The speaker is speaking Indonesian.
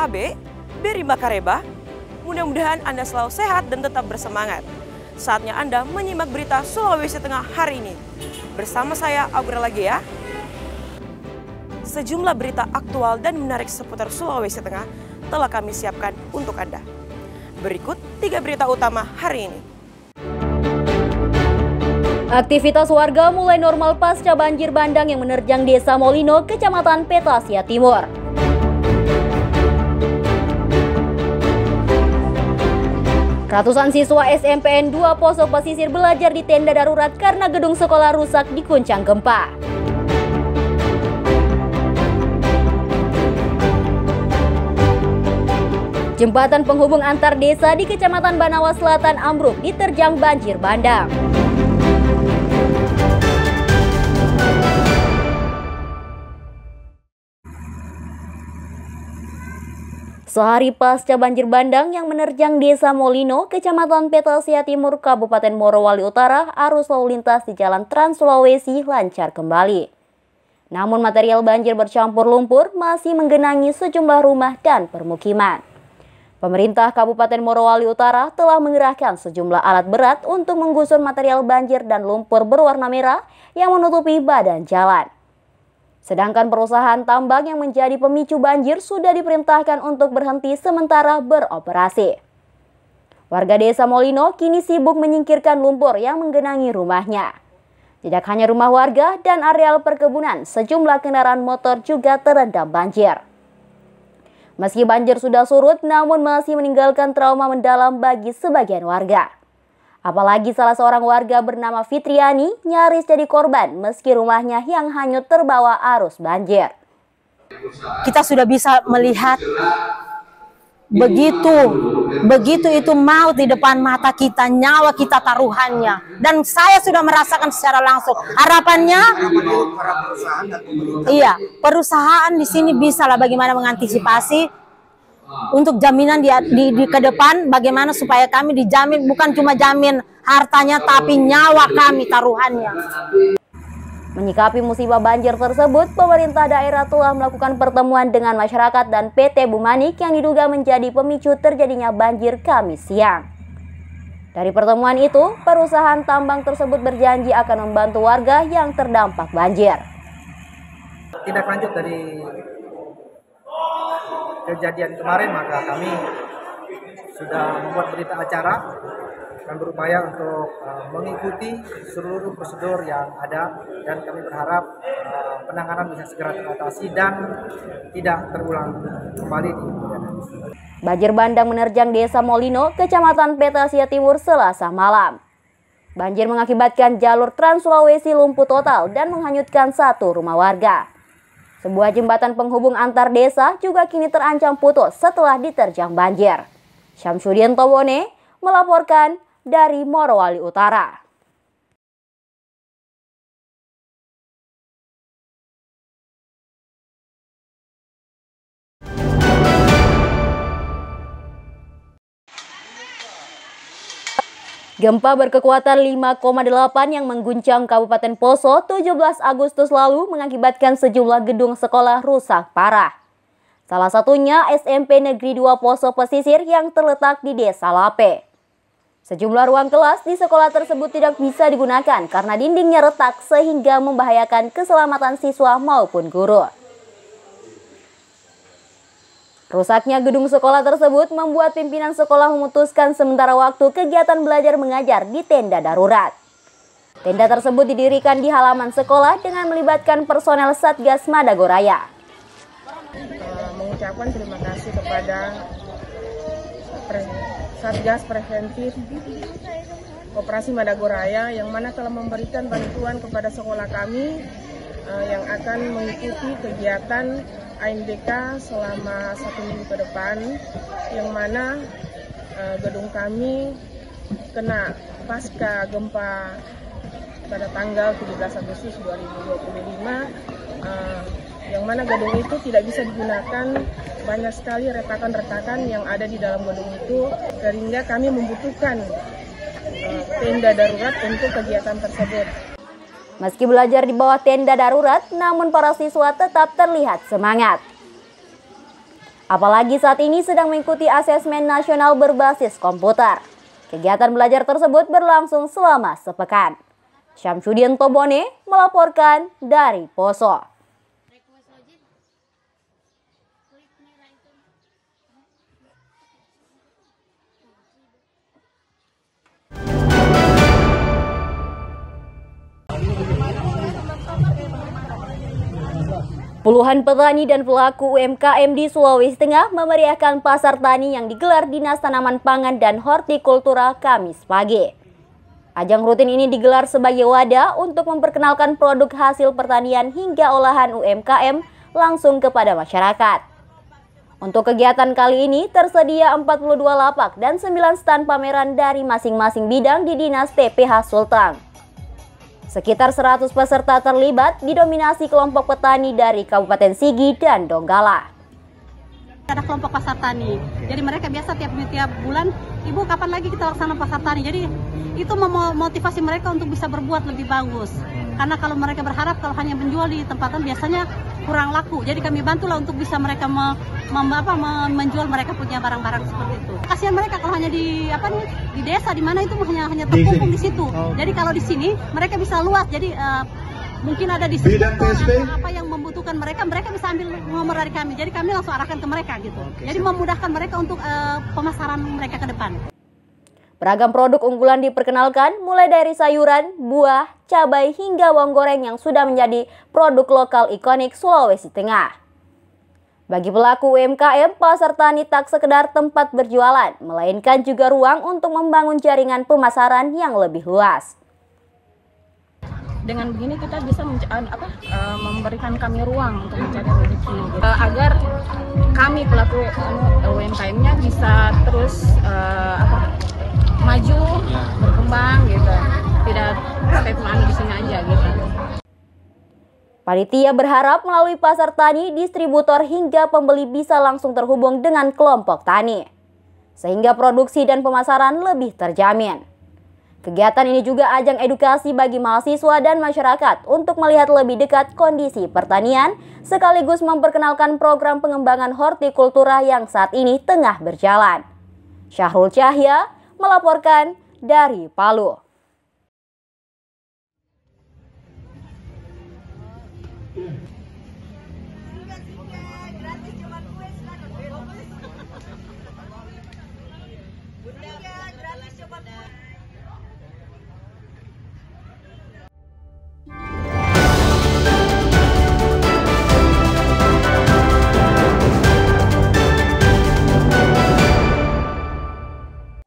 Abe, Beri Makareba. Mudah-mudahan Anda selalu sehat dan tetap bersemangat. Saatnya Anda menyimak berita Sulawesi Tengah hari ini. Bersama saya, Aurel Lagea. Sejumlah berita aktual dan menarik seputar Sulawesi Tengah telah kami siapkan untuk Anda. Berikut 3 berita utama hari ini. Aktivitas warga mulai normal pasca banjir bandang yang menerjang Desa Molino, Kecamatan Petasia Timur. Ratusan siswa SMPN 2 Poso Pesisir belajar di tenda darurat karena gedung sekolah rusak diguncang gempa. Jembatan penghubung antar desa di Kecamatan Banawa Selatan ambruk diterjang banjir bandang. Sehari pasca banjir bandang yang menerjang Desa Molino, Kecamatan Petasia Timur, Kabupaten Morowali Utara, arus lalu lintas di Jalan Trans Sulawesi lancar kembali. Namun material banjir bercampur lumpur masih menggenangi sejumlah rumah dan permukiman. Pemerintah Kabupaten Morowali Utara telah mengerahkan sejumlah alat berat untuk menggusur material banjir dan lumpur berwarna merah yang menutupi badan jalan. Sedangkan perusahaan tambang yang menjadi pemicu banjir sudah diperintahkan untuk berhenti sementara beroperasi. Warga Desa Molino kini sibuk menyingkirkan lumpur yang menggenangi rumahnya. Tidak hanya rumah warga dan areal perkebunan, sejumlah kendaraan motor juga terendam banjir. Meski banjir sudah surut, namun masih meninggalkan trauma mendalam bagi sebagian warga. Apalagi salah seorang warga bernama Fitriani nyaris jadi korban meski rumahnya yang hanyut terbawa arus banjir. Kita sudah bisa melihat begitu itu maut di depan mata kita, nyawa kita taruhannya. Dan saya sudah merasakan secara langsung. Harapannya, iya, perusahaan di sini bisa lah bagaimana mengantisipasi untuk jaminan di ke depan, bagaimana supaya kami dijamin bukan cuma jamin hartanya tapi nyawa kami taruhannya. Menyikapi musibah banjir tersebut, pemerintah daerah telah melakukan pertemuan dengan masyarakat dan PT Bumanik yang diduga menjadi pemicu terjadinya banjir Kamis siang. Dari pertemuan itu, perusahaan tambang tersebut berjanji akan membantu warga yang terdampak banjir. Tindak lanjut dari kejadian kemarin, maka kami sudah membuat berita acara dan berupaya untuk mengikuti seluruh prosedur yang ada, dan kami berharap penanganan bisa segera teratasi dan tidak terulang kembali di kemudian. Banjir bandang menerjang Desa Molino, Kecamatan Petasia Timur Selasa malam. Banjir mengakibatkan jalur Trans Sulawesi lumpuh total dan menghanyutkan 1 rumah warga. Sebuah jembatan penghubung antar desa juga kini terancam putus setelah diterjang banjir. Syamsuddin Tobone melaporkan dari Morowali Utara. Gempa berkekuatan 5,8 yang mengguncang Kabupaten Poso 17 Agustus lalu mengakibatkan sejumlah gedung sekolah rusak parah. Salah satunya SMP Negeri 2 Poso Pesisir yang terletak di Desa Lape. Sejumlah ruang kelas di sekolah tersebut tidak bisa digunakan karena dindingnya retak sehingga membahayakan keselamatan siswa maupun guru. Rusaknya gedung sekolah tersebut membuat pimpinan sekolah memutuskan sementara waktu kegiatan belajar mengajar di tenda darurat. Tenda tersebut didirikan di halaman sekolah dengan melibatkan personel Satgas Madagoraya. Mengucapkan terima kasih kepada Satgas Preventif Operasi Madagoraya yang mana telah memberikan bantuan kepada sekolah kami yang akan mengikuti kegiatan ANBK selama 1 minggu ke depan, yang mana gedung kami kena pasca gempa pada tanggal 17 Agustus 2025, yang mana gedung itu tidak bisa digunakan, banyak sekali retakan-retakan yang ada di dalam gedung itu, sehingga kami membutuhkan tenda darurat untuk kegiatan tersebut. Meski belajar di bawah tenda darurat, namun para siswa tetap terlihat semangat. Apalagi saat ini sedang mengikuti asesmen nasional berbasis komputer. Kegiatan belajar tersebut berlangsung selama sepekan. Syamsuddin Tobone melaporkan dari Poso. Puluhan petani dan pelaku UMKM di Sulawesi Tengah memeriahkan pasar tani yang digelar Dinas Tanaman Pangan dan Hortikultura Kamis pagi. Ajang rutin ini digelar sebagai wadah untuk memperkenalkan produk hasil pertanian hingga olahan UMKM langsung kepada masyarakat. Untuk kegiatan kali ini tersedia 42 lapak dan 9 stand pameran dari masing-masing bidang di Dinas TPH Sulteng. Sekitar 100 peserta terlibat didominasi kelompok petani dari Kabupaten Sigi dan Donggala. Ada kelompok pasar tani, jadi mereka biasa tiap bulan, Ibu kapan lagi kita laksanakan pasar tani, jadi itu memotivasi mereka untuk bisa berbuat lebih bagus. Karena kalau mereka berharap kalau hanya menjual di tempatan biasanya kurang laku, jadi kami bantulah untuk bisa mereka menjual mereka punya barang-barang seperti itu. Kasihan mereka kalau hanya di desa di mana itu hanya terkumpul di situ. Jadi kalau di sini mereka bisa luas, jadi mungkin ada di situ apa yang membutuhkan mereka bisa ambil nomor dari kami. Jadi kami langsung arahkan ke mereka gitu. Jadi memudahkan mereka untuk pemasaran mereka ke depan. Beragam produk unggulan diperkenalkan mulai dari sayuran, buah, cabai hingga bawang goreng yang sudah menjadi produk lokal ikonik Sulawesi Tengah. Bagi pelaku UMKM, pasar tani tak sekedar tempat berjualan, melainkan juga ruang untuk membangun jaringan pemasaran yang lebih luas. Dengan begini kita bisa memberikan kami ruang untuk mencari rezeki agar kami pelaku UMKM-nya bisa terus maju, berkembang gitu. Tidak stagnan di sini aja gitu. Panitia berharap melalui pasar tani, distributor hingga pembeli bisa langsung terhubung dengan kelompok tani, sehingga produksi dan pemasaran lebih terjamin. Kegiatan ini juga ajang edukasi bagi mahasiswa dan masyarakat untuk melihat lebih dekat kondisi pertanian, sekaligus memperkenalkan program pengembangan hortikultura yang saat ini tengah berjalan. Syahrul Cahya melaporkan dari Palu. Gratis coba